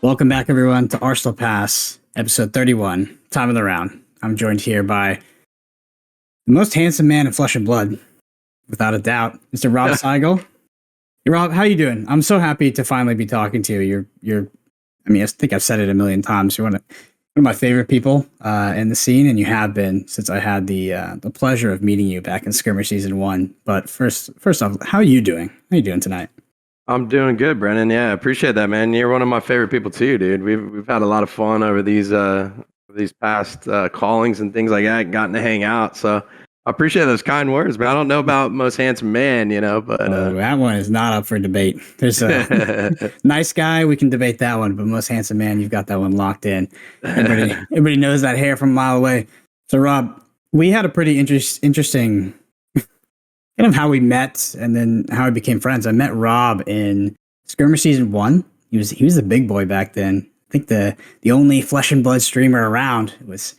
Welcome back, everyone, to Arsenal Pass, episode 31, time of the round. I'm joined here by the most handsome man in flesh and blood, without a doubt, Mr. Rob Cygul. Hey, Rob, how you doing? I'm so happy to finally be talking to you. I think I've said it a million times. You're one of my favorite people in the scene, and you have been since I had the pleasure of meeting you back in Skirmish Season 1. But first off, how are you doing? How are you doing tonight? I'm doing good, Brennan. Yeah, I appreciate that, man. You're one of my favorite people too, dude. We've had a lot of fun over these past callings and things like that, gotten to hang out. So I appreciate those kind words, man. I don't know about most handsome man, but that one is not up for debate. There's a nice guy, we can debate that one, but most handsome man, you've got that one locked in. Everybody knows that hair from a mile away. So Rob, we had a pretty interesting kind of how we met and then how we became friends. I met Rob in Skirmish Season 1. He was the big boy back then. I think the only flesh and blood streamer around was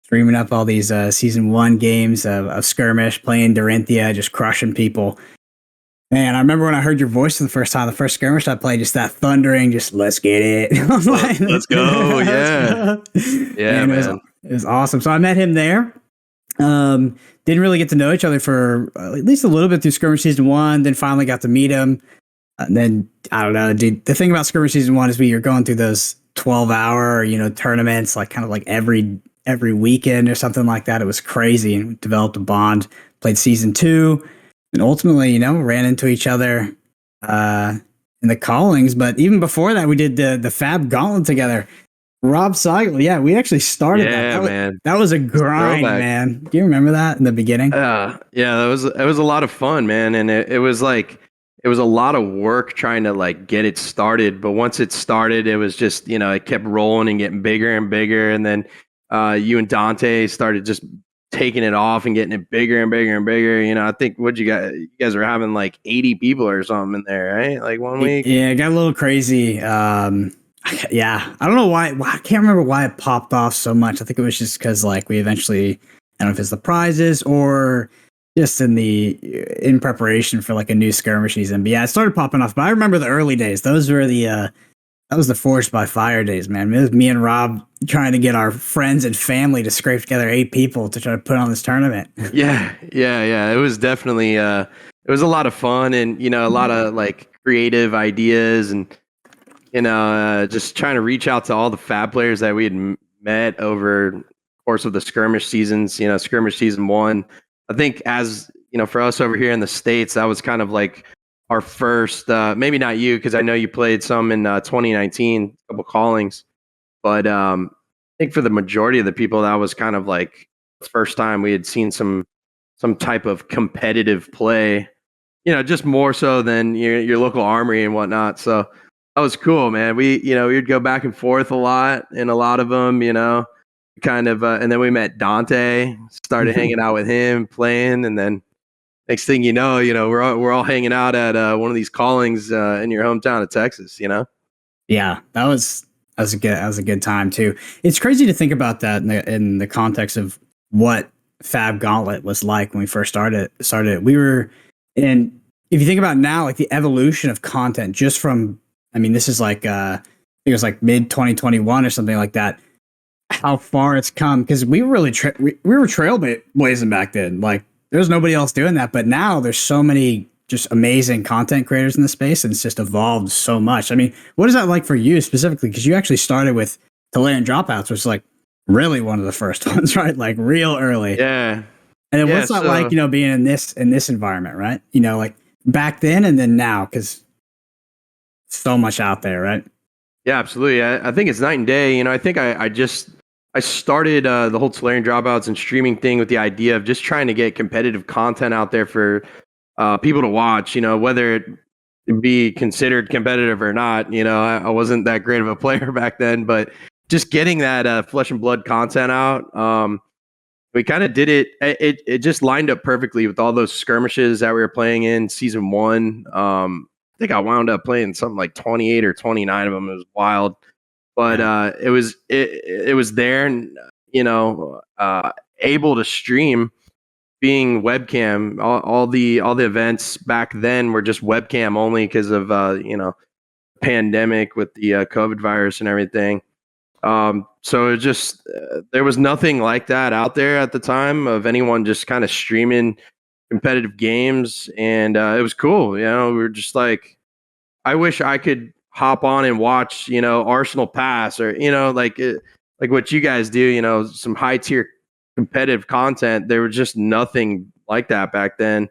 streaming up all these Season 1 games of Skirmish, playing Dorinthia, just crushing people. Man, I remember when I heard your voice for the first time, the first Skirmish I played, just that thundering, just let's get it. Let's go. Yeah. Yeah, man. It was awesome. So I met him there. Didn't really get to know each other for at least a little bit through Skirmish Season 1, then finally got to meet him. And then, I don't know, dude, the thing about Skirmish Season 1 is you're going through those 12-hour, tournaments, like kind of like every weekend or something like that. It was crazy, and we developed a bond, played Season 2, and ultimately, ran into each other in the callings. But even before that, we did the Fab Gauntlet together. Rob Cygul, yeah, we actually started that. That was a grind, man. Do you remember that in the beginning? Yeah, it was a lot of fun, man, and it was like it was a lot of work trying to like get it started. But once it started, it was just it kept rolling and getting bigger and bigger, and then you and Dante started just taking it off and getting it bigger and bigger and bigger. I think you guys were having like 80 people or something in there, right? Like 1 week. Yeah, it got a little crazy. Yeah, I don't know why. I can't remember why it popped off so much. I think it was just because like we eventually, I don't know if it's the prizes or just in preparation for like a new skirmish season. But yeah, it started popping off. But I remember the early days. Those were that was the Forged by Fire days, man. It was me and Rob trying to get our friends and family to scrape together 8 people to try to put on this tournament. Yeah. It was definitely it was a lot of fun and a lot of like creative ideas and. Just trying to reach out to all the Fab players that we had met over the course of the skirmish seasons. Skirmish Season 1. I think as for us over here in the States, that was kind of like our first. Maybe not you, because I know you played some in 2019, a couple callings. But I think for the majority of the people, that was kind of like the first time we had seen some type of competitive play. Just more so than your local Armory and whatnot. So. That was cool, man. We'd go back and forth a lot in a lot of them, kind of, and then we met Dante, started hanging out with him, playing, and then next thing you know, we're all hanging out at one of these callings in your hometown of Texas, Yeah, that was a good time too. It's crazy to think about that in the context of what Fab Gauntlet was like when we first started. We were in. If you think about now, like the evolution of content, just from this is like I think it was like mid 2021 or something like that. How far it's come, because we were really we were trailblazing back then. Like there was nobody else doing that, but now there's so many just amazing content creators in the space, and it's just evolved so much. What is that like for you specifically? Because you actually started with Tolarian Dropouts, which is like really one of the first ones, right? Like real early. Yeah. And then what's that like? Being in this environment, right? Like back then and then now, because. So much out there, right? Yeah, absolutely. I think it's night and day. I think I started the whole Tolarian Dropouts and streaming thing with the idea of just trying to get competitive content out there for people to watch, whether it be considered competitive or not. I wasn't that great of a player back then, but just getting that flesh and blood content out, we kind of did it. It just lined up perfectly with all those skirmishes that we were playing in Season 1. I think I wound up playing something like 28 or 29 of them. It was wild, but it was there and able to stream, being webcam. All the events back then were just webcam only because of pandemic with the COVID virus and everything. So it just there was nothing like that out there at the time of anyone just kind of streaming competitive games, and it was cool. You know, we were just like, I wish I could hop on and watch, you know, Arsenal pass, or you know, like what you guys do. You know, some high tier competitive content. There was just nothing like that back then,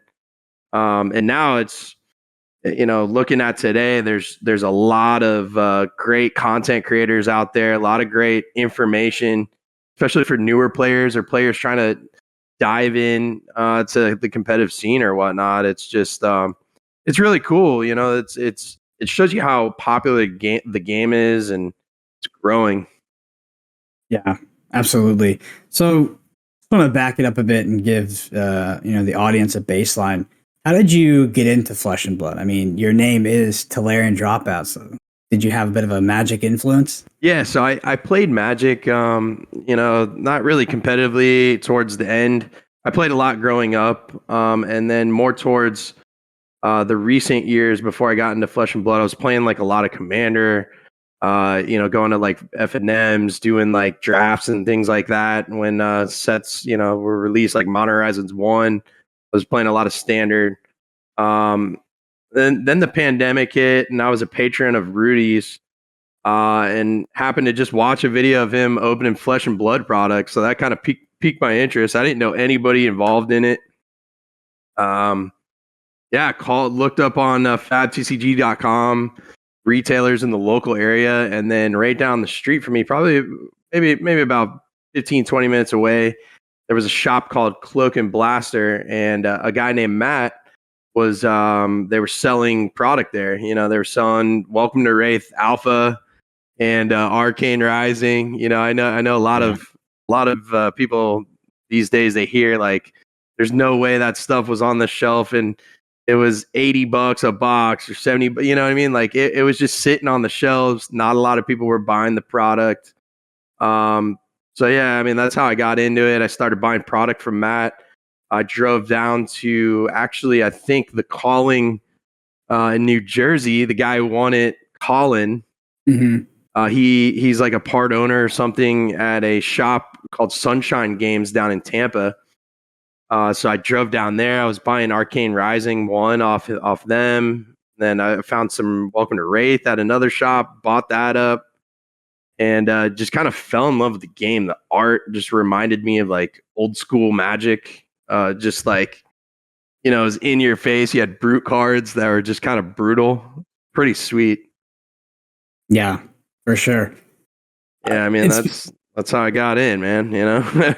and now it's, you know, looking at today, there's a lot of great content creators out there, a lot of great information, especially for newer players or players trying to dive in to the competitive scene or whatnot. It's just it's really cool. You know, it shows you how popular the game is, and it's growing. Yeah, absolutely. So I want to back it up a bit and give the audience a baseline. How did you get into Flesh and Blood? I mean, your name is Tolarian Dropouts. So did you have a bit of a Magic influence? Yeah, so I played Magic, you know, not really competitively towards the end. I played a lot growing up, and then more towards the recent years before I got into Flesh and Blood. I was playing like a lot of Commander, you know, going to like F&Ms, doing like drafts and things like that. When sets, you know, were released, like Modern Horizons 1, I was playing a lot of Standard. Um, then the pandemic hit, and I was a patron of Rudy's, and happened to just watch a video of him opening Flesh and Blood products. So that kind of piqued my interest. I didn't know anybody involved in it. Yeah, looked up on fabtcg.com, retailers in the local area, and then right down the street from me, probably maybe about 15, 20 minutes away, there was a shop called Cloak and Blaster, and a guy named Matt was they were selling product there. You know, they were selling Welcome to Wraith Alpha and Arcane Rising. You know, I know a lot of people these days, they hear like there's no way that stuff was on the shelf and it was $80 a box or 70, but you know what I mean? Like it was just sitting on the shelves. Not a lot of people were buying the product. So yeah, I mean, that's how I got into it. I started buying product from Matt. I drove down to, actually, I think the Calling in New Jersey. The guy who won it, Colin. Mm-hmm. He's like a part owner or something at a shop called Sunshine Games down in Tampa. So I drove down there. I was buying Arcane Rising 1 off them. Then I found some Welcome to Wraith at another shop, bought that up, and just kind of fell in love with the game. The art just reminded me of like old school Magic. Just like, you know, it was in your face. You had brute cards that were just kind of brutal. Pretty sweet. Yeah, for sure. Yeah, I mean, that's how I got in, man, you know?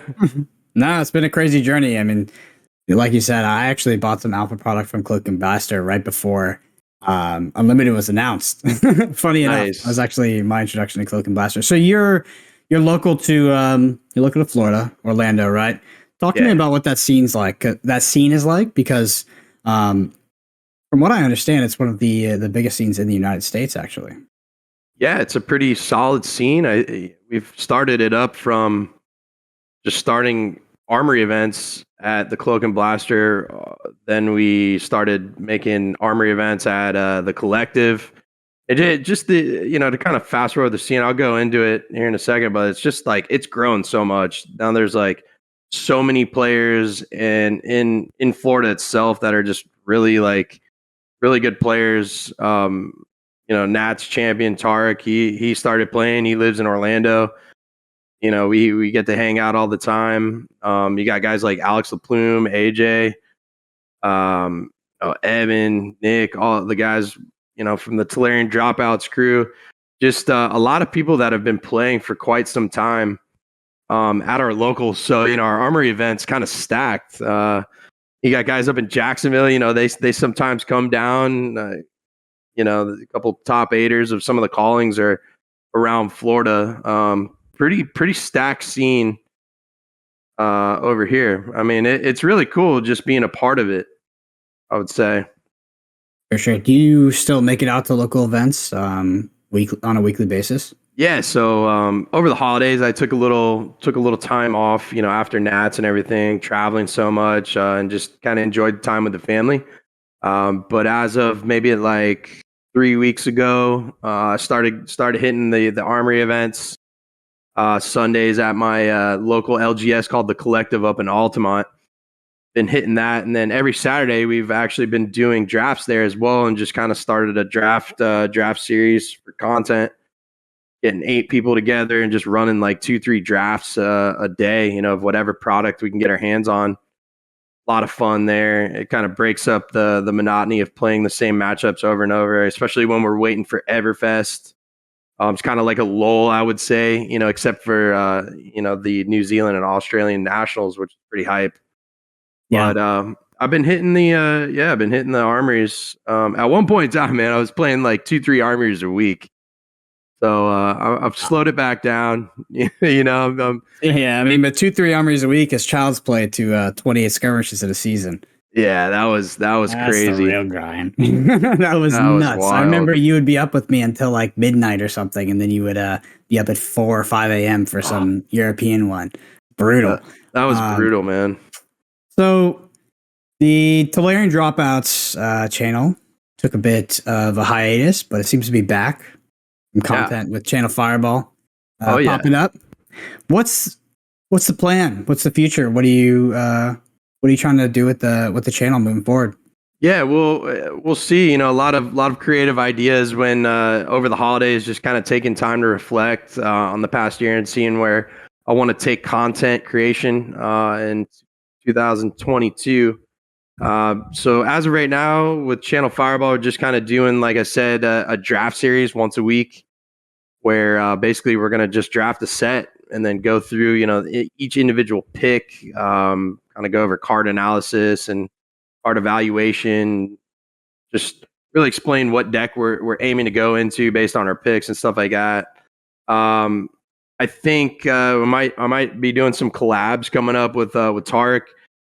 No, it's been a crazy journey. I mean, like you said, I actually bought some alpha product from Cloak and Blaster right before Unlimited was announced. Funny enough, that was actually my introduction to Cloak and Blaster. So you're local to Florida, Orlando, right? Talk to me about what that scene is like. Because from what I understand, it's one of the biggest scenes in the United States, actually. Yeah, it's a pretty solid scene. We've started it up from just starting Armory events at the Cloak and Blaster. Then we started making Armory events at the Collective. Just to kind of fast forward the scene, I'll go into it here in a second, but it's just like it's grown so much. Now there's like so many players and in Florida itself that are just really good players. Nats champion Tarek, he started playing. He lives in Orlando. You know, we get to hang out all the time. You got guys like Alex LaPlume, AJ, Evan, Nick, all the guys, you know, from the Tolarian Dropouts crew. Just a lot of people that have been playing for quite some time at our locals. So, you know, our Armory event's kind of stacked. You got guys up in Jacksonville, you know, they sometimes come down. A couple top eighters of some of the callings are around Florida. Pretty stacked scene over here. I mean, it's really cool just being a part of it, I would say. For sure. Do you still make it out to local events on a weekly basis? Yeah. So over the holidays, I took a little time off, you know, after Nats and everything, traveling so much, and just kind of enjoyed the time with the family. But as of maybe like 3 weeks ago. I started hitting the Armory events Sundays at my local LGS called the Collective up in Altamont. Been hitting that, and then every Saturday we've actually been doing drafts there as well, and just kind of started a draft series for content, getting 8 people together and just running like 2-3 drafts a day, of whatever product we can get our hands on. A lot of fun there. It kind of breaks up the monotony of playing the same matchups over and over, especially when we're waiting for Everfest. It's kind of like a lull, I would say, except for the New Zealand and Australian nationals, which is pretty hype. Yeah. But I've been hitting the Armories. At one point in time, man, I was playing like 2-3 Armories a week. So I've slowed it back down. Yeah, I mean, but 2-3 Armories a week is child's play to 28 skirmishes in a season. Yeah, that was That's crazy. The real grind. that was nuts. I remember you would be up with me until like midnight or something, and then you would be up at 4 or 5 a.m. for some European one. Brutal. That was brutal, man. So the Tolarian Dropouts channel took a bit of a hiatus, but it seems to be back. Some content with Channel Fireball popping up. What's the plan? What's the future? What are you trying to do with the channel moving forward? Yeah, we'll see. A lot of creative ideas when over the holidays, just kind of taking time to reflect on the past year and seeing where I want to take content creation in 2022. So as of right now, with Channel Fireball, we're just kind of doing, like I said, a draft series once a week, where basically we're gonna just draft a set and then go through, each individual pick, kind of go over card analysis and card evaluation, just really explain what deck we're aiming to go into based on our picks and stuff like that. I think I might be doing some collabs coming up with Tarek.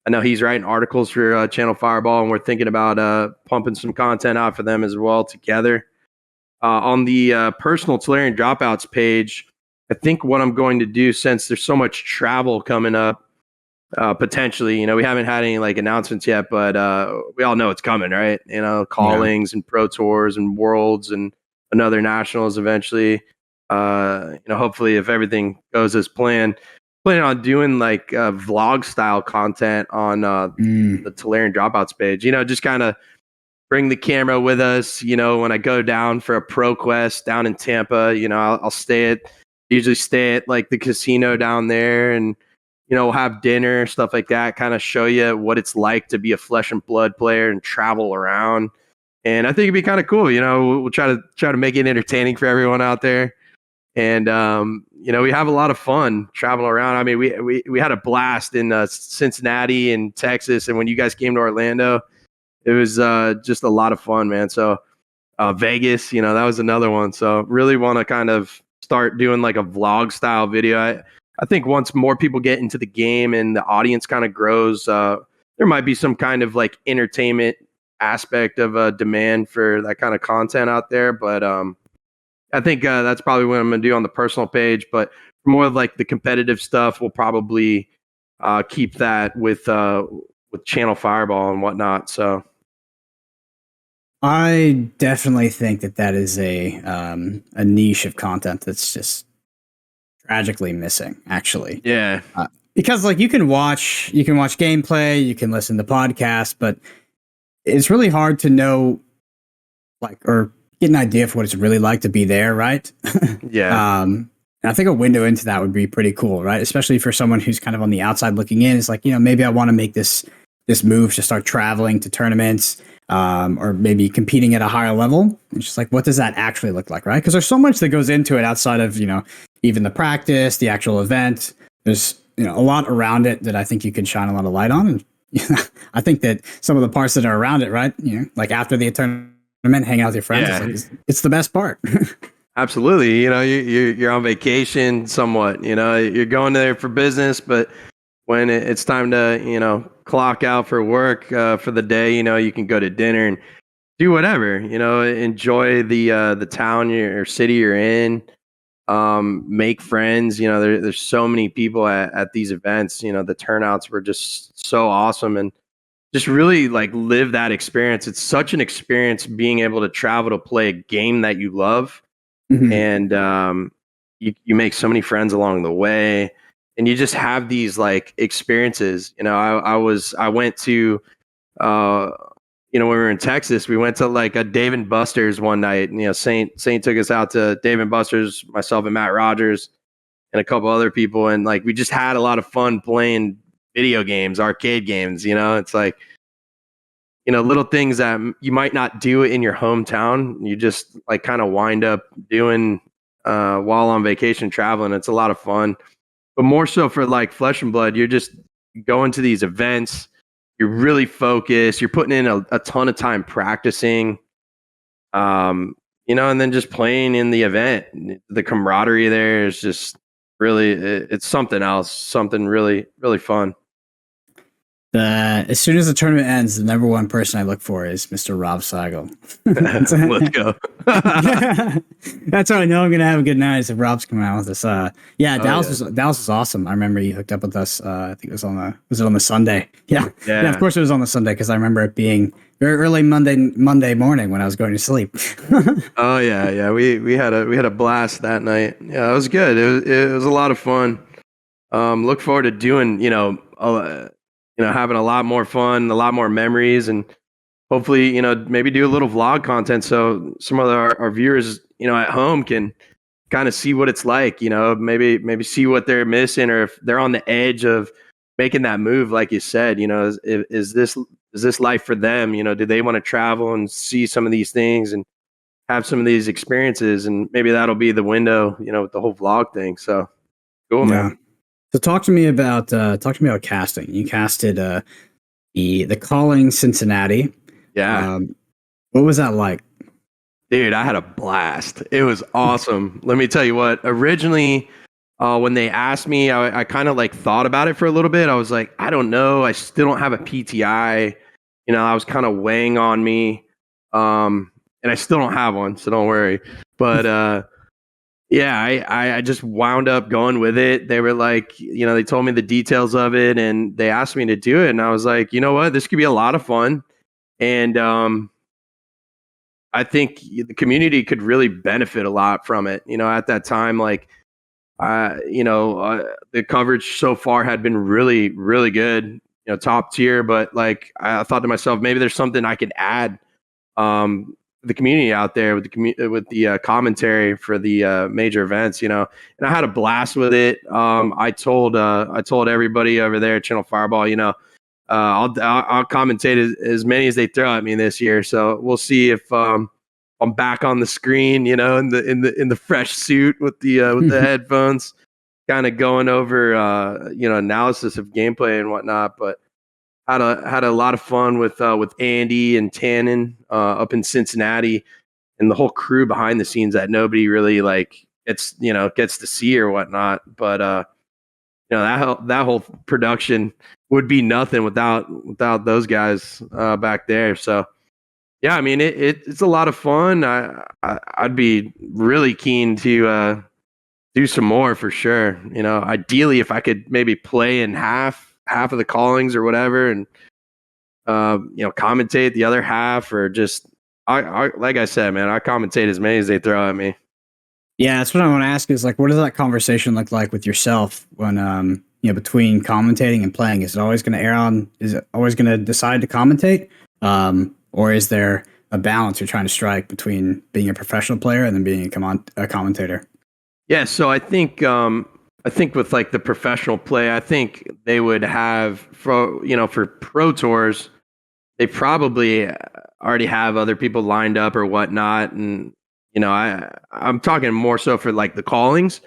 I know he's writing articles for Channel Fireball, and we're thinking about pumping some content out for them as well together. On the personal Tolarian Dropouts page, I think what I'm going to do, since there's so much travel coming up, potentially, we haven't had any like announcements yet, but we all know it's coming, right? Callings and Pro Tours and Worlds and another nationals eventually. Hopefully, if everything goes as planned, planning on doing like vlog style content on the Tolarian Dropouts page. Just kind of bring the camera with us. When I go down for a Pro Quest down in Tampa, I'll usually stay at like the casino down there, and we'll have dinner, stuff like that, kind of show you what it's like to be a flesh and blood player and travel around. And I think it'd be kind of cool. We'll try to make it entertaining for everyone out there. And we have a lot of fun traveling around. I mean, we had a blast in Cincinnati and Texas, and when you guys came to Orlando, it was just a lot of fun, man. So Vegas, that was another one. So really want to kind of start doing like a vlog style video. I think once more people get into the game and the audience kind of grows, there might be some kind of like entertainment aspect of demand for that kind of content out there. But I think that's probably what I'm going to do on the personal page. But for more of like the competitive stuff, we'll probably keep that with Channel Fireball and whatnot. So I definitely think that is a niche of content that's just tragically missing, actually. Yeah. Because like you can watch gameplay, you can listen to podcasts, but it's really hard to know or get an idea of what it's really like to be there, right? Yeah. And I think a window into that would be pretty cool, right? Especially for someone who's kind of on the outside looking in. It's like, maybe I want to make this move to start traveling to tournaments, or maybe competing at a higher level. It's just like, what does that actually look like, right? Because there's so much that goes into it outside of, even the practice, the actual event. There's, a lot around it that I think you can shine a lot of light on. And I think that some of the parts that are around it, right? Like after the tournament, hang out with your friends, it's the best part. Absolutely. You're on vacation somewhat, you're going there for business, but when it's time to, clock out for work for the day, you can go to dinner and do whatever, enjoy the town or city you're in, make friends. There's so many people at these events. The turnouts were just so awesome, and just really like live that experience. It's such an experience being able to travel to play a game that you love, and you make so many friends along the way, and you just have these like experiences. I went to when we were in Texas, we went to like a Dave and Buster's one night, and Saint took us out to Dave and Buster's, myself and Matt Rogers and a couple other people, and like we just had a lot of fun playing video games, arcade games. It's like little things that you might not do in your hometown, you just like kind of wind up doing while on vacation traveling. It's a lot of fun, but more so for like Flesh and Blood, you're just going to these events. You're really focused. You're putting in a ton of time practicing, and then just playing in the event. The camaraderie there is just really, it's something else, something really, really fun. As soon as the tournament ends, the number one person I look for is Mr. Rob Cygul. Let's go. That's how I know I'm gonna have a good night. Is if Rob's coming out with us. Dallas was awesome. I remember you hooked up with us. I think it was on the Sunday? Yeah. Of course it was on the Sunday because I remember it being very early Monday morning when I was going to sleep. Oh yeah. We had a blast that night. Yeah, it was good. It was a lot of fun. Look forward to doing having a lot more fun, a lot more memories, and hopefully, maybe do a little vlog content so some of our viewers, at home can kind of see what it's like, maybe see what they're missing, or if they're on the edge of making that move, like you said, is this life for them? Do they want to travel and see some of these things and have some of these experiences? And maybe that'll be the window, with the whole vlog thing. So cool, man. So talk to me about casting. You casted the Calling Cincinnati. Yeah. What was that like? Dude, I had a blast. It was awesome. Let me tell you what, originally, when they asked me, I kind of like thought about it for a little bit. I was like, I don't know. I still don't have a PTI. I was kind of weighing on me. And I still don't have one, so don't worry. But, yeah, I just wound up going with it. They were like, they told me the details of it, and they asked me to do it. And I was like, you know what? This could be a lot of fun. And I think the community could really benefit a lot from it. At that time, like, the coverage so far had been really, really good, top tier. But like, I thought to myself, maybe there's something I could add. The community out there with the commentary for the major events, and I had a blast with it. I told everybody over there at Channel Fireball, I'll commentate as many as they throw at me this year. So we'll see if I'm back on the screen, in the fresh suit with the headphones, kind of going over analysis of gameplay and whatnot. But had a lot of fun with Andy and Tannen up in Cincinnati, and the whole crew behind the scenes that nobody really like gets to see or whatnot. But that whole production would be nothing without those guys back there. So yeah, I mean it's a lot of fun. I'd be really keen to do some more for sure. Ideally if I could maybe play in half of the callings or whatever, and commentate the other half, or just I like I said, man, I commentate as many as they throw at me. Yeah, that's what I want to ask is like, what does that conversation look like with yourself when between commentating and playing? Is it always going to decide to commentate, or is there a balance you're trying to strike between being a professional player and then being a commentator? Yeah, so I think with like the professional play, I think they would have for pro tours, they probably already have other people lined up or whatnot. And, I'm talking more so for like the callings.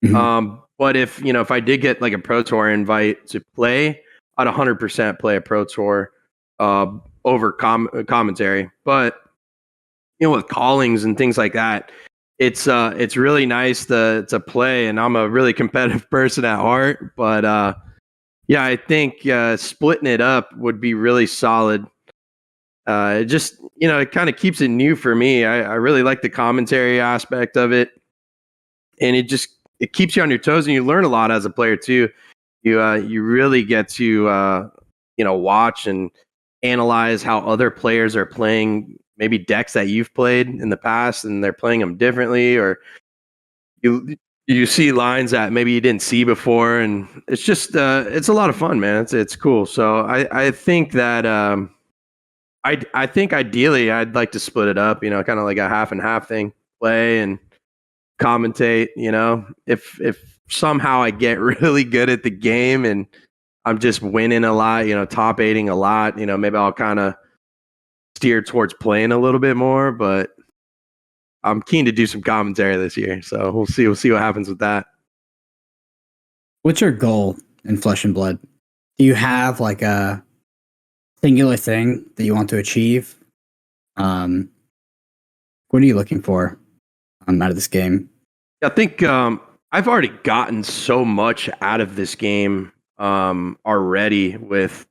Mm-hmm. But if I did get like a pro tour invite to play, I'd 100% play a pro tour over commentary. But, with callings and things like that, it's really nice to play, and I'm a really competitive person at heart, but yeah, I think splitting it up would be really solid. It just it kind of keeps it new for me. I really like the commentary aspect of it, and it keeps you on your toes, and you learn a lot as a player too. You really get to watch and analyze how other players are playing maybe decks that you've played in the past and they're playing them differently, or you see lines that maybe you didn't see before, and it's just it's a lot of fun, man. It's cool. So I think that I think ideally I'd like to split it up, kind of like a half and half thing, play and commentate. If somehow I get really good at the game and I'm just winning a lot, top eighting a lot, maybe I'll kind of steer towards playing a little bit more, but I'm keen to do some commentary this year. So we'll see what happens with that. What's your goal in Flesh and Blood? Do you have like a singular thing that you want to achieve? What are you looking for out of this game? I think I've already gotten so much out of this game already. With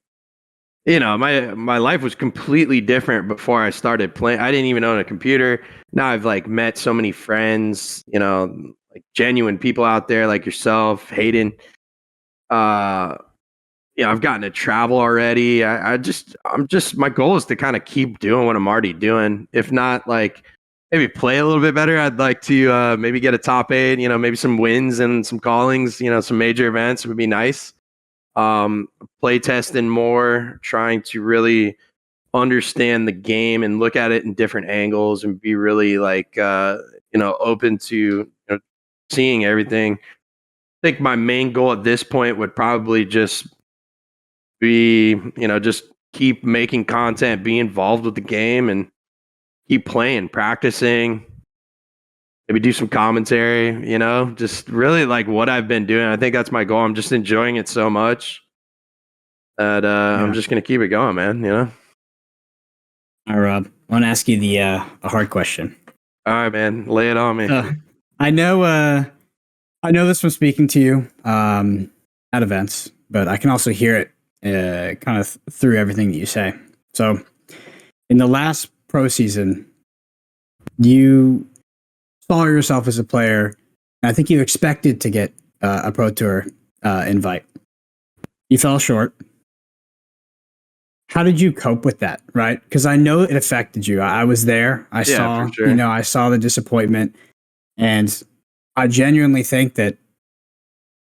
my life was completely different before I started playing. I didn't even own a computer. Now I've like met so many friends, like genuine people out there like yourself, Hayden. I've gotten to travel already. I'm just my goal is to kind of keep doing what I'm already doing. If not, like maybe play a little bit better. I'd like to maybe get a top 8, maybe some wins and some callings, some major events would be nice. Play testing more, trying to really understand the game and look at it in different angles and be really like open to seeing everything. I think my main goal at this point would probably just be just keep making content, be involved with the game, and keep playing, practicing, maybe do some commentary, just really like what I've been doing. I think that's my goal. I'm just enjoying it so much that I'm just going to keep it going, man, All right, Rob, I want to ask you a hard question. All right, man, lay it on me. I know this from speaking to you at events, but I can also hear it kind of through everything that you say. So in the last pro season, you saw yourself as a player, and I think you expected to get a pro tour invite. You fell short. How did you cope with that? Right? Because I know it affected you. I was there. I saw, for sure. I saw the disappointment, and I genuinely think that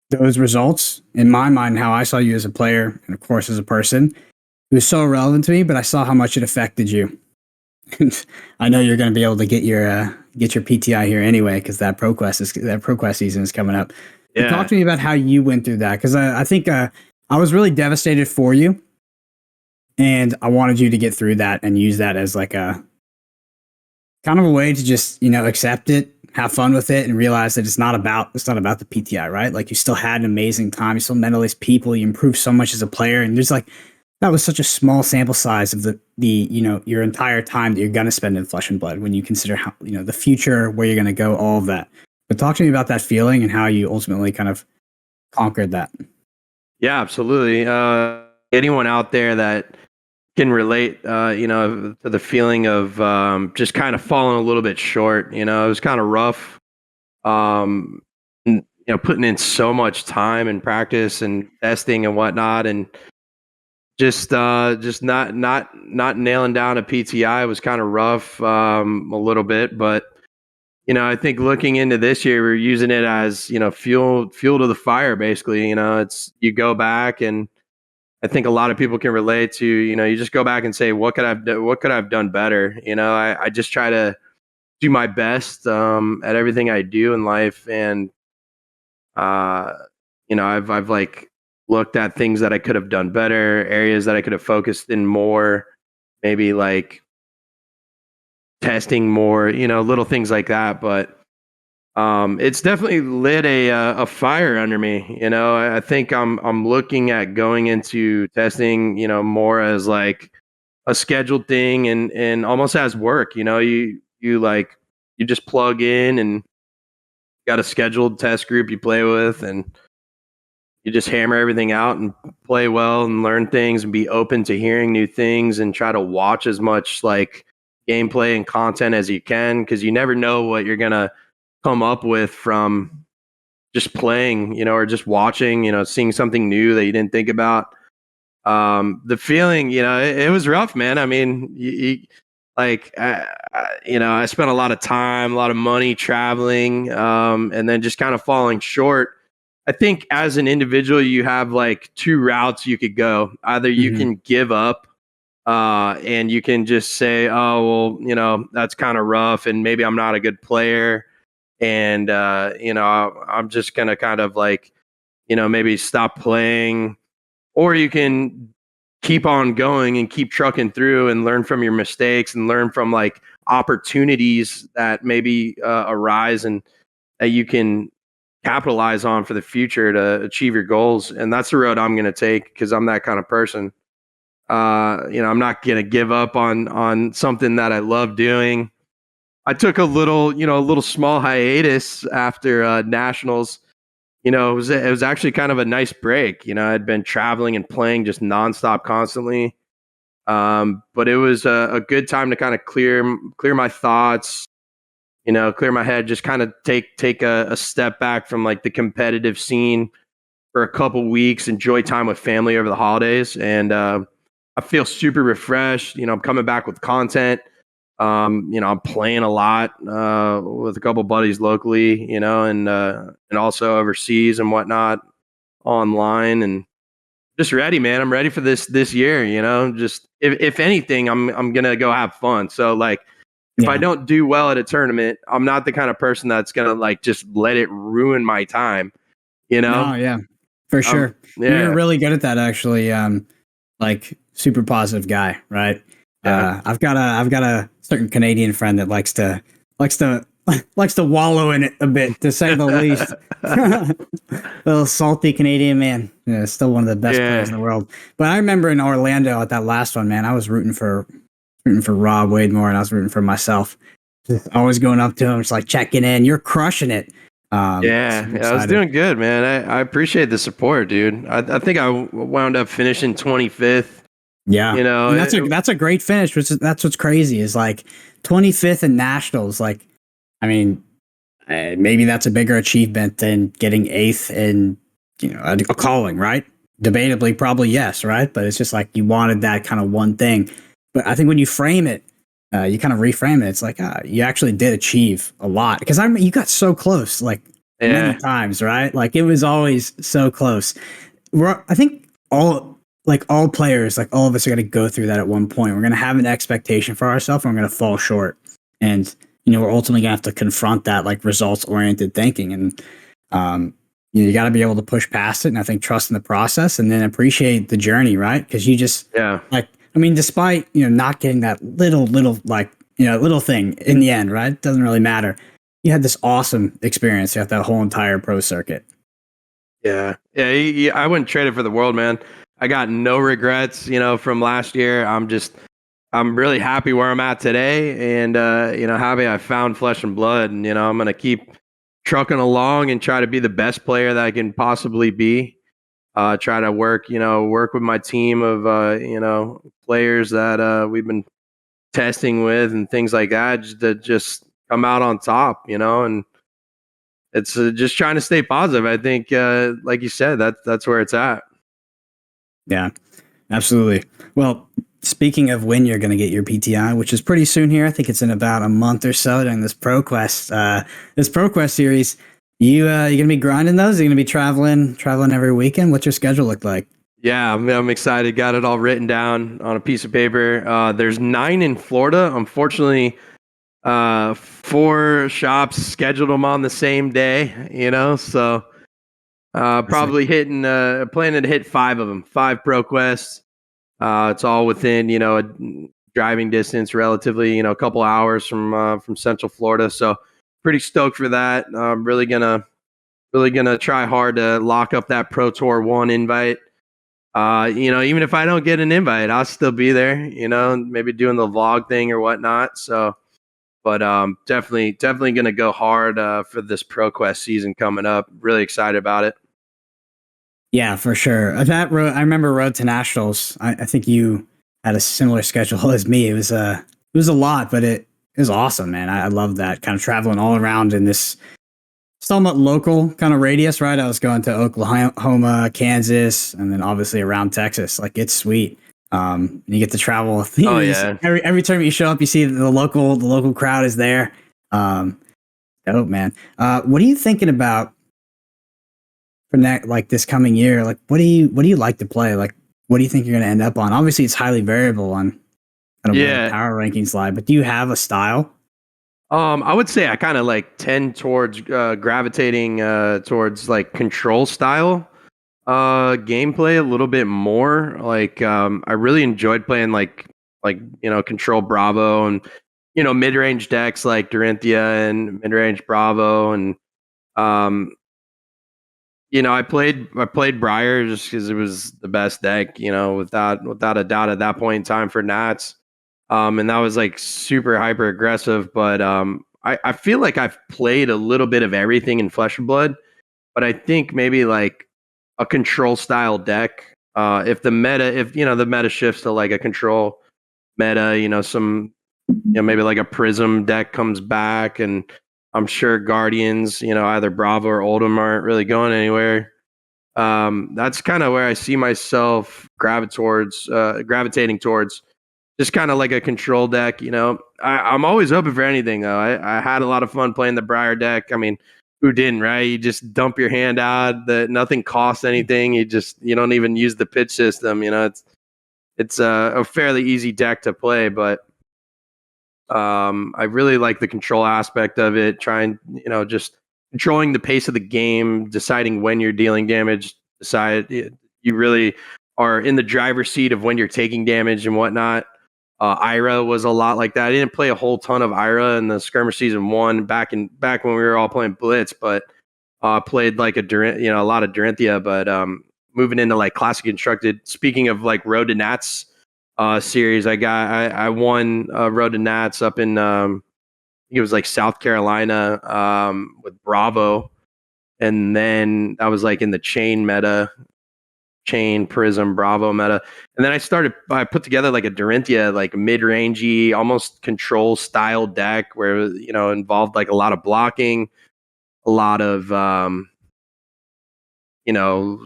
those results, in my mind, how I saw you as a player and of course as a person, it was so relevant to me. But I saw how much it affected you. I know you're going to be able to get your PTI here anyway, because that ProQuest season is coming up. Yeah. Talk to me about how you went through that, because I think I was really devastated for you, and I wanted you to get through that and use that as like a kind of a way to just accept it, have fun with it, and realize that it's not about the PTI, right? Like you still had an amazing time, you still met all these people, you improved so much as a player, and there's like that was such a small sample size of the your entire time that you're gonna spend in Flesh and Blood when you consider how the future, where you're gonna go, all of that. But talk to me about that feeling and how you ultimately kind of conquered that. Yeah, absolutely. Anyone out there that can relate, to the feeling of just kind of falling a little bit short. It was kind of rough. Putting in so much time and practice and testing and whatnot, and just not nailing down a PTI was kind of rough a little bit. But I think looking into this year, we're using it as fuel to the fire. Basically, it's you go back, and I think a lot of people can relate to, you just go back and say, what could I have done better? I just try to do my best at everything I do in life. And, I've like looked at things that I could have done better, areas that I could have focused in more, maybe like testing more, little things like that. But it's definitely lit a fire under me. I think I'm looking at going into testing, more as like a scheduled thing and almost as work. You just plug in and got a scheduled test group you play with, and you just hammer everything out and play well and learn things and be open to hearing new things and try to watch as much like gameplay and content as you can, because you never know what you're gonna come up with from just playing, or just watching, seeing something new that you didn't think about. The feeling, it was rough, man. I mean, like, I spent a lot of time, a lot of money traveling, and then just kind of falling short. I think as an individual, you have like two routes you could go. Either you can give up, and you can just say, oh, well, that's kind of rough, and maybe I'm not a good player. And, I'm just going to kind of like, maybe stop playing, or you can keep on going and keep trucking through and learn from your mistakes and learn from like opportunities that maybe arise and that you can capitalize on for the future to achieve your goals. And that's the road I'm going to take, because I'm that kind of person. I'm not going to give up on something that I love doing. I took a little small hiatus after nationals. It was actually kind of a nice break. I'd been traveling and playing just nonstop constantly. But it was a good time to kind of clear my thoughts, clear my head, just kind of take a step back from like the competitive scene for a couple weeks, enjoy time with family over the holidays. And I feel super refreshed. I'm coming back with content. I'm playing a lot with a couple buddies locally, and also overseas and whatnot online, and just ready, man. I'm ready for this year, just if anything, I'm going to go have fun. So like, if I don't do well at a tournament, I'm not the kind of person that's going to like just let it ruin my time, No, yeah, for sure. You're really good at that, actually. Like super positive guy, right? Yeah. I've got a certain Canadian friend that likes to wallow in it a bit, to say the least. Little salty Canadian man. Yeah, still one of the best players in the world. But I remember in Orlando at that last one, man, I was rooting for Rob Wade more, and I was rooting for myself. Just always going up to him, just like checking in. You're crushing it. I was doing good, man. I appreciate the support, dude. I think I wound up finishing 25th. Yeah, and that's a great finish. That's what's crazy, is like 25th in nationals. Like, I mean, maybe that's a bigger achievement than getting 8th in a calling, right? Debatably, probably yes, right? But it's just like you wanted that kind of one thing. But I think when you frame it, you kind of reframe it. It's like you actually did achieve a lot, because you got so close, like many times, right? Like it was always so close. I think all players, like all of us, are going to go through that at one point. We're going to have an expectation for ourselves, and we're going to fall short. And, we're ultimately going to have to confront that, like, results-oriented thinking. And you got to be able to push past it, and I think trust in the process, and then appreciate the journey, right? Because you just, despite, not getting that little thing in the end, right? It doesn't really matter. You had this awesome experience throughout that whole entire pro circuit. Yeah. I wouldn't trade it for the world, man. I got no regrets, from last year. I'm really happy where I'm at today, and happy I found flesh and blood, and I'm going to keep trucking along and try to be the best player that I can possibly be. Try to work with my team of players that we've been testing with and things like that, just come out on top, and it's just trying to stay positive. I think, like you said, that's where it's at. Yeah, absolutely. Well, speaking of when you're going to get your PTI, which is pretty soon here, I think it's in about a month or so during this ProQuest series. You going to be grinding those? Are you going to be traveling every weekend? What's your schedule look like? Yeah, I'm excited. Got it all written down on a piece of paper. There's 9 in Florida. Unfortunately, 4 shops scheduled them on the same day, so probably planning to hit 5 of them, 5 ProQuests. It's all within, a driving distance, relatively, a couple hours from Central Florida. So pretty stoked for that. I'm really gonna try hard to lock up that Pro Tour 1 invite. Even if I don't get an invite, I'll still be there, maybe doing the vlog thing or whatnot. So, but definitely going to go hard for this ProQuest season coming up. Really excited about it. Yeah, for sure. I remember Road to Nationals. I think you had a similar schedule as me. It was a lot, but it was awesome, man. I love that kind of traveling all around in this somewhat local kind of radius, right? I was going to Oklahoma, Kansas, and then obviously around Texas. Like it's sweet. You get to travel. Oh yeah. Every time you show up, you see the local crowd is there. Dope, man. What are you thinking about for like this coming year? Like, what do you like to play? Like, what do you think you're going to end up on? Obviously, it's highly variable on kind of where the power rankings lie, but do you have a style? I would say I kind of like tend towards gravitating towards like control style gameplay a little bit more. Like I really enjoyed playing like control Bravo and mid range decks like Dorinthia and mid range Bravo and um I played Briar just because it was the best deck, without a doubt at that point in time for Nats. And that was like super hyper aggressive. But I feel like I've played a little bit of everything in Flesh and Blood, but I think maybe like a control style deck. If the meta shifts to like a control meta, maybe like a Prism deck comes back, and I'm sure Guardians, either Bravo or Oldhim aren't really going anywhere. That's kind of where I see myself gravitating towards just kind of like a control deck. I'm always open for anything though. I had a lot of fun playing the Briar deck. I mean, who didn't, right? You just dump your hand out, that nothing costs anything. You don't even use the pitch system. It's a fairly easy deck to play, but I really like the control aspect of it, trying, just controlling the pace of the game, deciding when you're dealing damage, you really are in the driver's seat of when you're taking damage and whatnot. Ira was a lot like that. I didn't play a whole ton of Ira in the Skirmish Season 1 back when we were all playing Blitz, but played like a lot of Dorinthia, but moving into like Classic Constructed, speaking of like Road to Nats series, I won Road to Nats up in I think it was like South Carolina with Bravo, and then I was like in the chain Prism Bravo meta, and then I put together like a Dorinthia like mid-rangey almost control style deck where involved like a lot of blocking, a lot of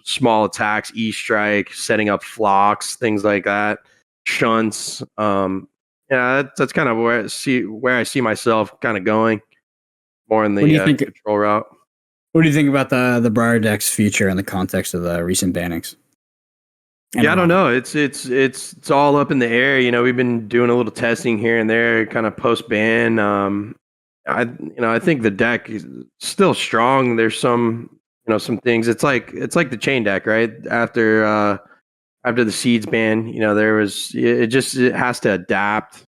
small attacks, E-strike, setting up flocks, things like that, shunts. That's kind of where I see myself kind of going more in the control route. What do you think about the Briar deck's future in the context of the recent bannings? I don't know. It's all up in the air. We've been doing a little testing here and there, kind of post ban. I think the deck is still strong. There's some things. It's like the chain deck, right? After the Seeds ban, it has to adapt.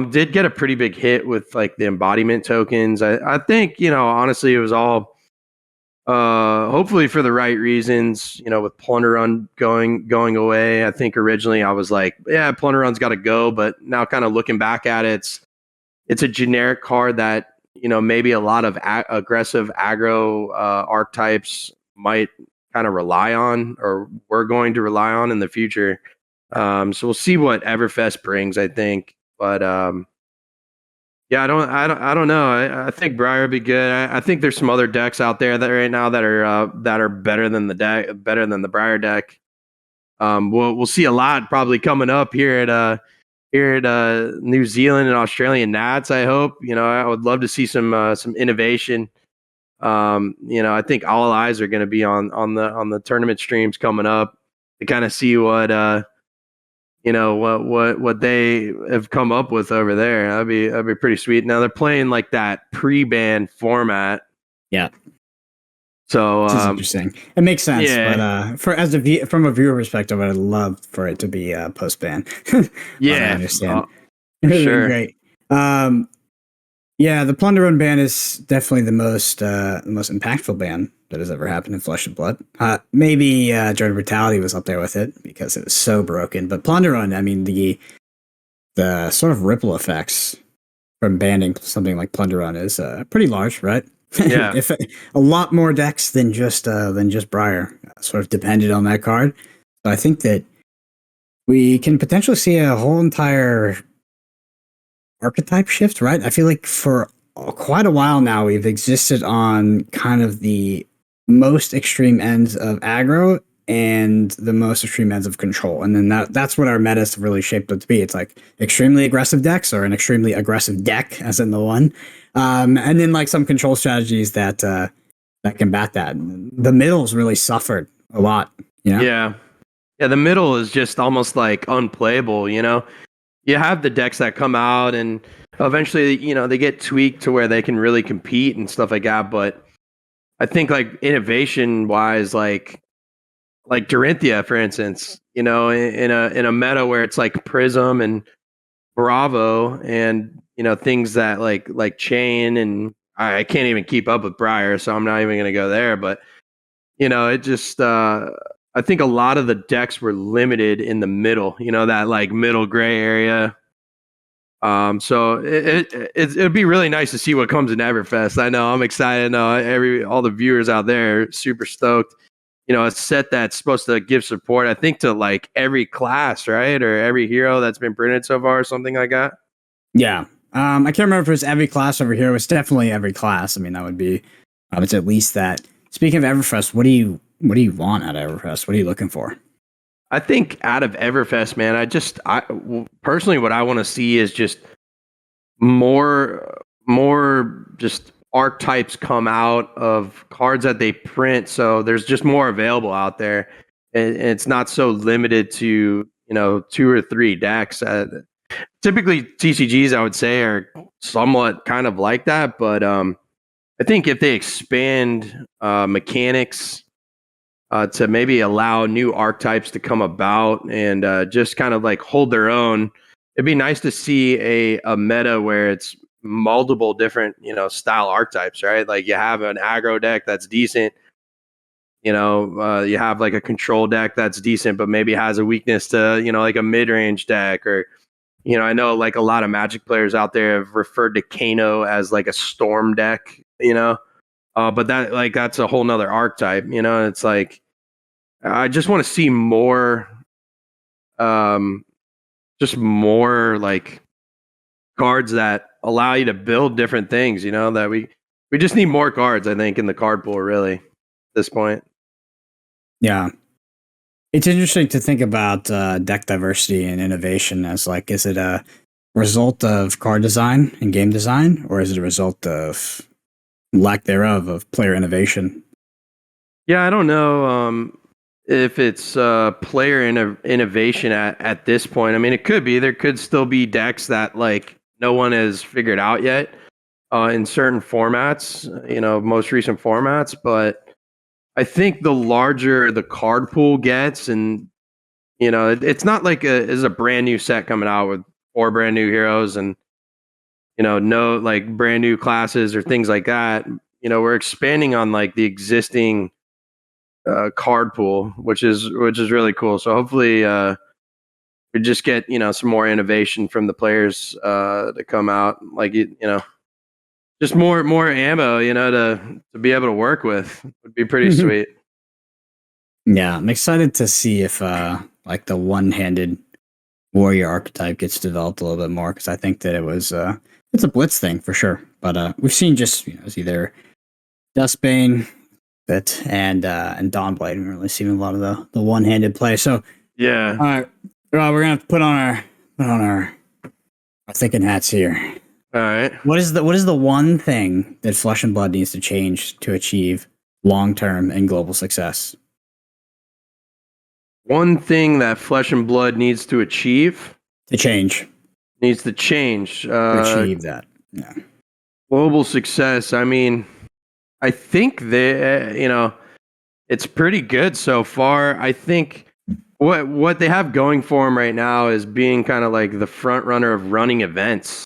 Did get a pretty big hit with like the embodiment tokens. I think, honestly, it was all hopefully for the right reasons, with Plunder Run going away. I think originally I was like, yeah, Plunder Run's got to go, but now kind of looking back at it, it's a generic card that, maybe a lot of aggressive aggro archetypes might kind of rely on, or we're going to rely on in the future. So we'll see what Everfest brings, I think. But yeah, I don't know. I think Briar would be good. I think there's some other decks out there that right now that are better than the Briar deck. We'll see a lot probably coming up here at New Zealand and Australian Nats. I hope. I would love to see some innovation. I think all eyes are going to be on the tournament streams coming up to kind of see what what they have come up with over there. That'd be pretty sweet. Now they're playing like that pre-ban format. Yeah. So this is interesting. It makes sense, yeah. But from a viewer perspective, I'd love for it to be post-ban. Yeah, I understand. Sure. Great. Yeah, the Plunder Run ban is definitely the most impactful ban that has ever happened in Flesh and Blood. Maybe Jordan Brutality was up there with it because it was so broken. But Plunder Run, I mean, the sort of ripple effects from banning something like Plunder Run is pretty large, right? Yeah, if a lot more decks than just Briar sort of depended on that card. So I think that we can potentially see a whole entire archetype shift, right? I feel like for quite a while now, we've existed on kind of the most extreme ends of aggro and the most extreme ends of control. And then that's what our metas have really shaped up to be. It's like extremely aggressive decks or an extremely aggressive deck, as in the one. And then like some control strategies that combat that. The middle's really suffered a lot, you know? Yeah. Yeah, the middle is just almost like unplayable, you know? You have the decks that come out and eventually, you know, they get tweaked to where they can really compete and stuff like that. But I think like innovation wise, like Dorinthia, for instance, you know, in a meta where it's like Prism and Bravo and, you know, things that like Chain, and I can't even keep up with Briar, so I'm not even gonna go there. But you know, it just I think a lot of the decks were limited in the middle, you know, that like middle gray area. So it'd be really nice to see what comes in Everfest. I know I'm excited. I know all the viewers out there are super stoked. You know, a set that's supposed to give support, I think, to like every class, right, or every hero that's been printed so far, or something like that. Yeah. I can't remember if it was every class over here. It was definitely every class. I mean, that would be, it's at least that. Speaking of Everfest, what do you want out of Everfest? What are you looking for? I think out of Everfest, man, I personally, what I want to see is just more just archetypes come out of cards that they print. So there's just more available out there, and it's not so limited to, you know, 2 or 3 decks. Typically, TCGs, I would say, are somewhat kind of like that, but I think if they expand mechanics to maybe allow new archetypes to come about and just kind of like hold their own, it'd be nice to see a meta where it's multiple different, you know, style archetypes, right? Like you have an aggro deck that's decent, you know, you have like a control deck that's decent, but maybe has a weakness to, you know, like a mid-range deck. Or, you know, I know like a lot of Magic players out there have referred to Kano as like a storm deck, you know, but that's a whole nother archetype, you know. It's like I just want to see more, just more like cards that allow you to build different things, you know. That we just need more cards, I think, in the card pool, really, at this point. Yeah. It's interesting to think about deck diversity and innovation as like, is it a result of card design and game design, or is it a result of lack thereof of player innovation? Yeah, I don't know if it's player innovation at this point. I mean, it could be. There could still be decks that like no one has figured out yet in certain formats, you know, most recent formats. But I think the larger the card pool gets, and you know, it's not like is a brand new set coming out with 4 brand new heroes and, you know, no like brand new classes or things like that. You know, we're expanding on like the existing card pool, which is really cool. So hopefully we just get, you know, some more innovation from the players to come out, like, you know, just more ammo, you know, to be able to work with would be pretty sweet. Yeah, I'm excited to see if like the one-handed warrior archetype gets developed a little bit more, because I think that it's a blitz thing for sure. But we've seen just, you know, it's either Dustbane bit and Dawnblade. We haven't really seen a lot of the one-handed play. So Yeah. all right, we're gonna have to put on our thinking hats here. All right. What is the one thing that Flesh and Blood needs to change to achieve long-term and global success? One thing that Flesh and Blood needs to achieve. To change. Needs to change. To achieve that. Yeah. Global success. I mean, I think that, you know, it's pretty good so far. I think what they have going for them right now is being kind of like the front runner of running events.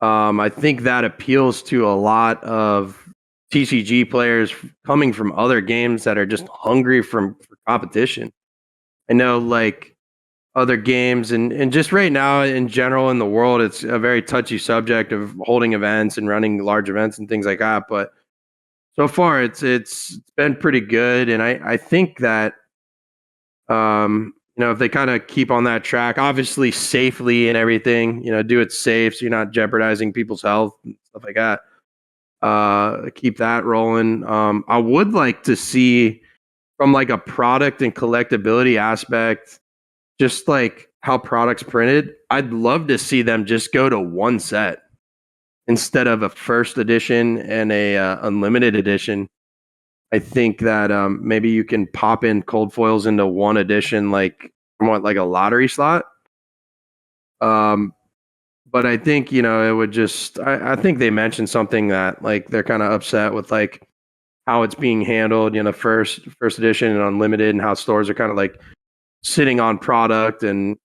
I think that appeals to a lot of TCG players coming from other games that are just hungry for competition. I know like other games and just right now in general in the world, it's a very touchy subject of holding events and running large events and things like that. But so far it's been pretty good. And I think that, you know, if they kind of keep on that track, obviously safely and everything, you know, do it safe so you're not jeopardizing people's health and stuff stuff like that. Keep that rolling. I would like to see from like a product and collectability aspect, just like how products printed. I'd love to see them just go to one set instead of a first edition and a unlimited edition. I think that maybe you can pop in cold foils into one edition, like like a lottery slot. But I think, it would just, I think they mentioned something that like they're kind of upset with like how it's being handled, first edition and unlimited, and how stores are kind of like sitting on product. And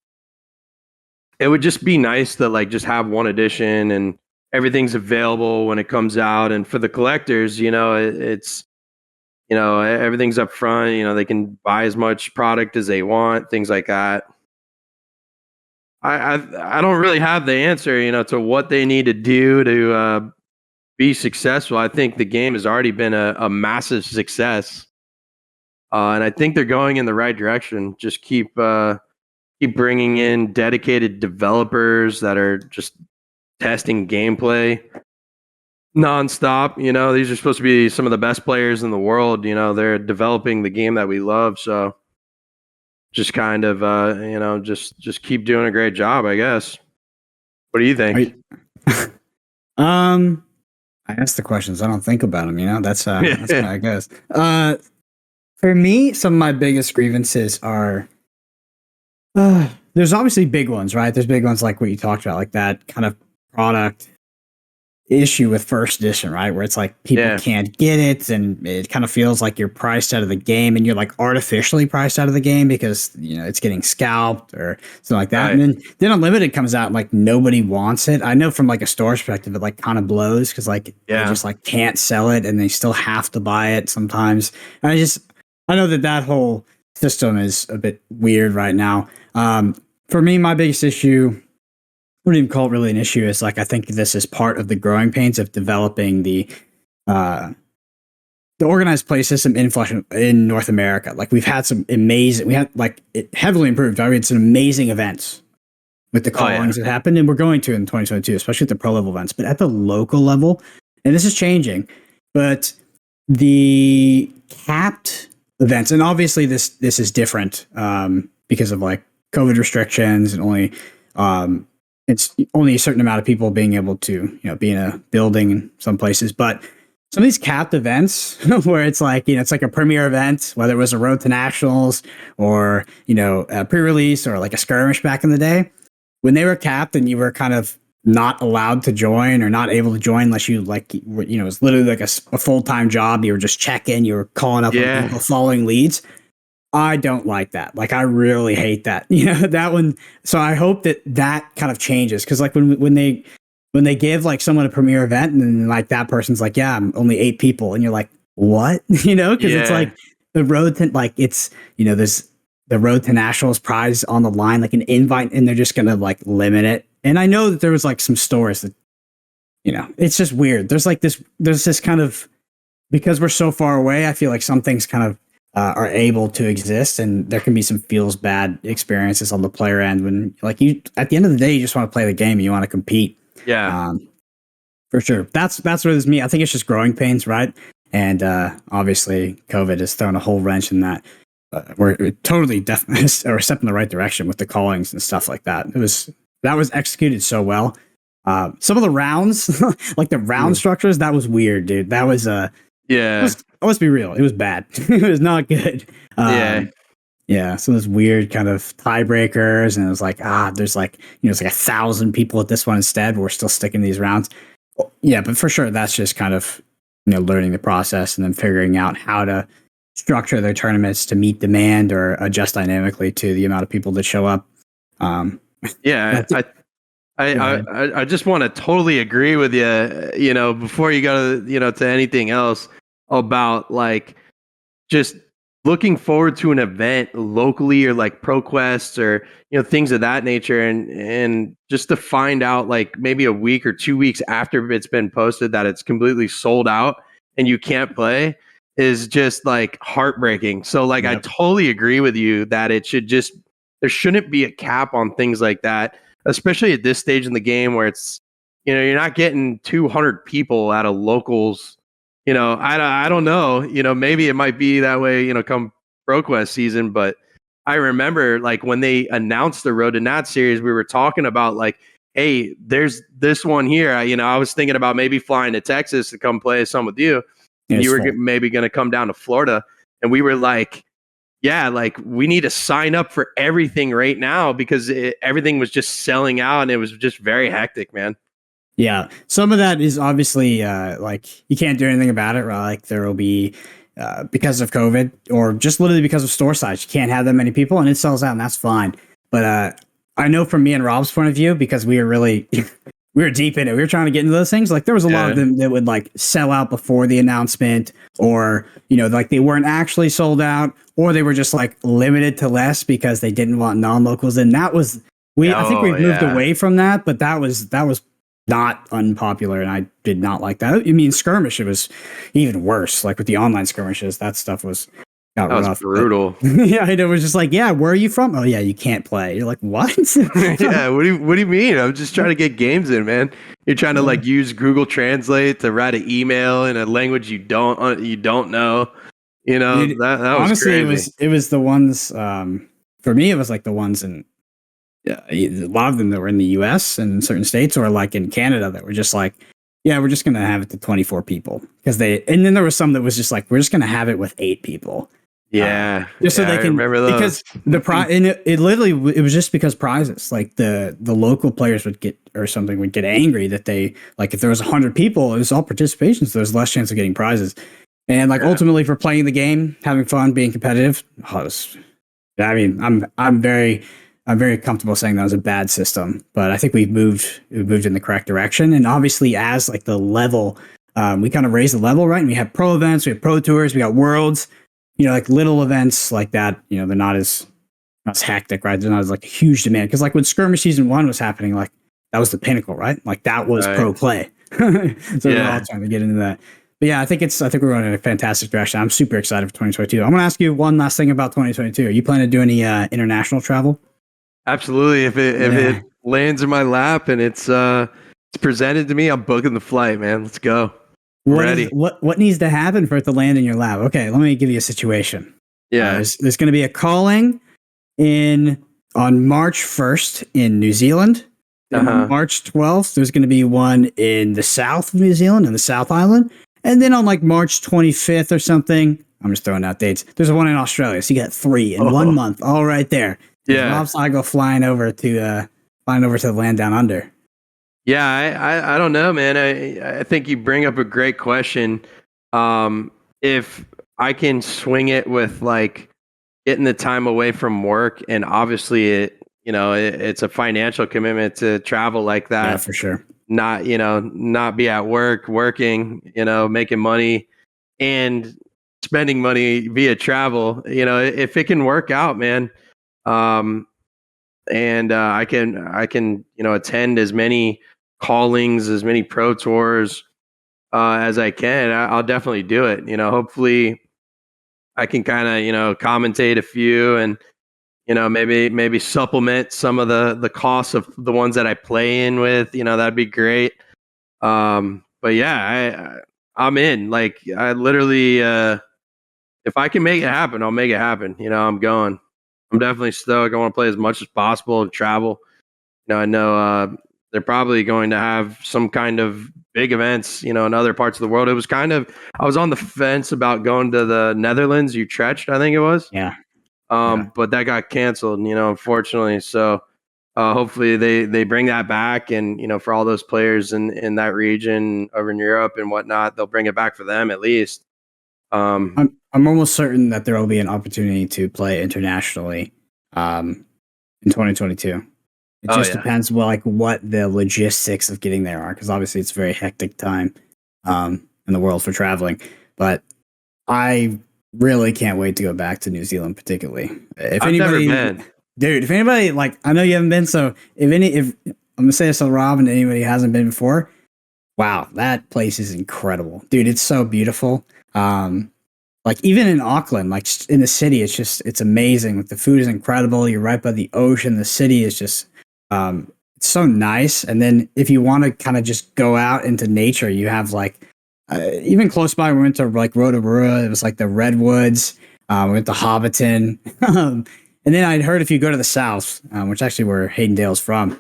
it would just be nice to like just have one edition and everything's available when it comes out. And for the collectors, it's, everything's up front, they can buy as much product as they want, things like that. I don't really have the answer, to what they need to do to be successful. I think the game has already been a massive success, and I think they're going in the right direction. Just keep bringing in dedicated developers that are just testing gameplay nonstop. These are supposed to be some of the best players in the world. They're developing the game that we love. So just kind of, just keep doing a great job, I guess. What do you think? I ask the questions. I don't think about them. That's what I guess. For me, some of my biggest grievances are, there's obviously big ones, right? There's big ones like what you talked about, like that kind of product issue with first edition, right? Where it's like people can't get it, and it kind of feels like you're priced out of the game, and you're like artificially priced out of the game because it's getting scalped or something like that. Right. And then unlimited comes out and like nobody wants it. I know from like a store perspective, it like kind of blows because like they just like can't sell it and they still have to buy it sometimes. And I know that whole system is a bit weird right now. For me, my biggest issue, I wouldn't even call it really an issue. It's like I think this is part of the growing pains of developing the organized play system in North America. Like we had like it heavily improved. I mean, some amazing events with the callings that happened, and we're going to in 2022, especially at the pro level events. But at the local level, and this is changing, but the capped events, and obviously this is different because of like COVID restrictions and only. It's only a certain amount of people being able to, be in a building in some places. But some of these capped events where it's like, it's like a premier event, whether it was a Road to Nationals or, a pre-release or like a skirmish back in the day, when they were capped and you were kind of not allowed to join or not able to join unless you like, it was literally like a full-time job. You were just checking, you were calling up people, following leads. I don't like that. Like, I really hate that. That one. So I hope that kind of changes. Cause like when they give like someone a premier event and then like that person's like, yeah, I'm only 8 people. And you're like, what? Cause it's like the road to like, it's, there's the Road to Nationals prize on the line, like an invite, and they're just going to like limit it. And I know that there was like some stores that, it's just weird. There's this kind of, because we're so far away, I feel like some things kind of, are able to exist, and there can be some feels bad experiences on the player end when like you at the end of the day you just want to play the game and you want to compete. For sure. That's what it is. Me, I think it's just growing pains, right? And obviously COVID has thrown a whole wrench in that. We're totally definitely or step in the right direction with the callings and stuff like that. That was executed so well. Some of the rounds like the round structures, that was weird, dude. That was let's be real. It was bad. It was not good. So those weird kind of tiebreakers, and it was like, there's like, it's like 1,000 people at this one instead. But we're still sticking to these rounds. Yeah, but for sure, that's just kind of, learning the process and then figuring out how to structure their tournaments to meet demand or adjust dynamically to the amount of people that show up. I just want to totally agree with you, before you go to, to anything else about like just looking forward to an event locally or like ProQuest or, things of that nature. And just to find out like maybe a week or 2 weeks after it's been posted that it's completely sold out and you can't play is just like heartbreaking. So like, I totally agree with you that there shouldn't be a cap on things like that, especially at this stage in the game where it's, you're not getting 200 people at a locals. I don't know. Maybe it might be that way. Come ProQuest season, but I remember like when they announced the Road to Nat series, we were talking about like, hey, there's this one here. I was thinking about maybe flying to Texas to come play some with you. And you were maybe going to come down to Florida. And we were like, yeah, like we need to sign up for everything right now because everything was just selling out and it was just very hectic, man. Yeah. Some of that is obviously like you can't do anything about it, right? Like there will be because of COVID or just literally because of store size. You can't have that many people and it sells out and that's fine. But I know from me and Rob's point of view, because we were really, we were deep in it. We were trying to get into those things. Like there was a lot of them that would like sell out before the announcement or, like they weren't actually sold out or they were just like limited to less because they didn't want non-locals. And that was, I think we've moved away from that, but that was not unpopular, and I did not like that. I mean, skirmish, it was even worse. Like with the online skirmishes, that stuff got rough. Was brutal. Yeah, it was just like, yeah, where are you from? Oh, yeah, you can't play. You're like, what? Yeah, what do you mean? I'm just trying to get games in, man. You're trying to like use Google Translate to write an email in a language you don't know. Dude, that was honestly crazy. it was the ones. For me, it was like the ones in. Yeah, a lot of them that were in the U.S. and certain states, or like in Canada, that were just like, yeah, we're just gonna have it to 24 people because and then there was some that was just like, we're just gonna have it with 8 people. Yeah, just so they can remember those. Because the and it literally it was just because prizes like the local players would get angry that they like if there was 100 people, it was all participation, so there's less chance of getting prizes. And like ultimately for playing the game, having fun, being competitive, I'm very comfortable saying that was a bad system, but I think we've moved in the correct direction. And obviously, as like the level, we kind of raised the level, right? And we have pro events, we have pro tours, we got worlds, like little events like that. They're not as hectic, right? There's not as like a huge demand because like when Skirmish Season 1 was happening, like that was the pinnacle, right? Like that was pro play. So we're all trying to get into that. But yeah, I think we're going in a fantastic direction. I'm super excited for 2022. I'm going to ask you one last thing about 2022. Are you planning to do any international travel? Absolutely. If it lands in my lap and it's presented to me, I'm booking the flight, man. Let's go. Ready. What needs to happen for it to land in your lap? Okay, let me give you a situation. Yeah. There's going to be a calling on March 1st in New Zealand. On March 12th, there's going to be one in the south of New Zealand, in the South Island. And then on like March 25th or something, I'm just throwing out dates. There's one in Australia. So you got 3 in 1 month, all right there. Yeah, Rob Cygul flying over to the land down under. Yeah, I don't know, man. I think you bring up a great question. If I can swing it with like getting the time away from work, and obviously it's a financial commitment to travel like that. Yeah, for sure. Not be at work working, making money and spending money via travel. If it can work out, man. And I can attend as many callings, as many pro tours as I can. I'll definitely do it. Hopefully I can kind of commentate a few and maybe supplement some of the costs of the ones that I play in with. That'd be great. But yeah, I'm in. Like I literally, if I can make it happen, I'll make it happen. I'm going. I'm definitely stoked. I want to play as much as possible and travel. I know they're probably going to have some kind of big events, in other parts of the world. It was I was on the fence about going to the Netherlands, Utrecht, I think it was. Yeah. But that got canceled, unfortunately. So hopefully they bring that back, and for all those players in that region over in Europe and whatnot, they'll bring it back for them at least. I'm almost certain that there will be an opportunity to play internationally in 2022. It just depends what the logistics of getting there are, because obviously it's a very hectic time in the world for traveling. But I really can't wait to go back to New Zealand, particularly. I've never been. Dude, if anybody I know you haven't been, so if I'm gonna say this to Rob and anybody who hasn't been before, wow, that place is incredible, dude. It's so beautiful. Even in Auckland, like in the city, it's amazing. Like the food is incredible. You're right by the ocean. The city is just, it's so nice. And then if you want to kind of just go out into nature, you have like even close by. We went to like Rotorua. It was like the redwoods. We went to Hobbiton. And then I'd heard if you go to the south, which actually where Haydendale's from,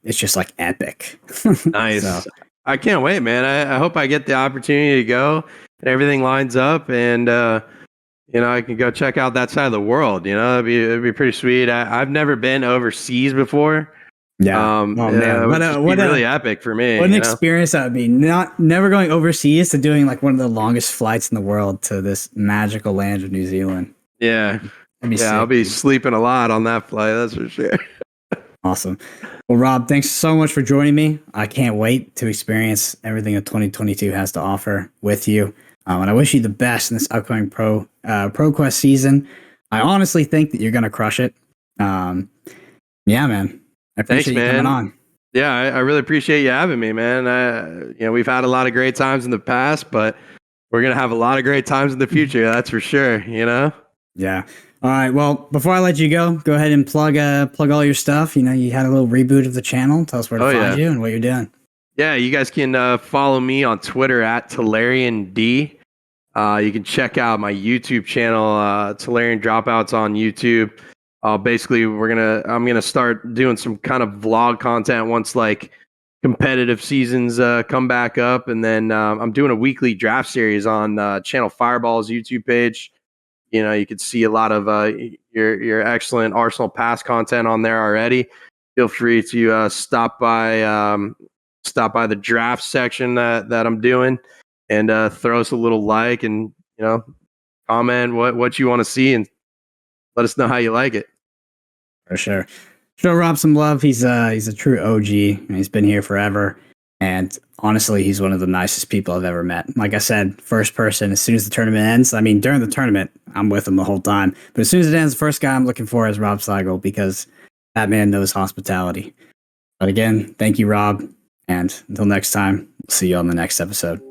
it's just like epic. Nice. So, I can't wait, man. I hope I get the opportunity to go and everything lines up, and I can go check out that side of the world. It'd be pretty sweet. I've never been overseas before. Yeah. Oh man, what really epic for me. What an experience that would be. Never going overseas to doing like one of the longest flights in the world to this magical land of New Zealand. Yeah. I'll be sleeping a lot on that flight. That's for sure. Awesome. Well, Rob, thanks so much for joining me. I can't wait to experience everything that 2022 has to offer with you. And I wish you the best in this upcoming Pro Quest season. I honestly think that you're going to crush it. Yeah, man. I appreciate you coming on. Yeah, I really appreciate you having me, man. We've had a lot of great times in the past, but we're going to have a lot of great times in the future. That's for sure. Yeah. All right. Well, before I let you go ahead and plug all your stuff. You had a little reboot of the channel. Tell us where to find you and what you're doing. Yeah, you guys can follow me on Twitter at Tolarian D. You can check out my YouTube channel, Tolarian Dropouts on YouTube. Basically, I'm gonna start doing some kind of vlog content once like competitive seasons come back up, and then I'm doing a weekly draft series on Channel Fireball's YouTube page. You can see a lot of your excellent Arsenal Pass content on there already. Feel free to stop by the draft section that I'm doing, and throw us a little like, and comment what you want to see, and let us know how you like it. For sure. Show Rob some love. He's a true OG, and he's been here forever. And honestly, he's one of the nicest people I've ever met. Like I said, first person, as soon as the tournament ends, I mean, during the tournament, I'm with him the whole time. But as soon as it ends, the first guy I'm looking for is Rob Cygul, because that man knows hospitality. But again, thank you, Rob. And until next time, we'll see you on the next episode.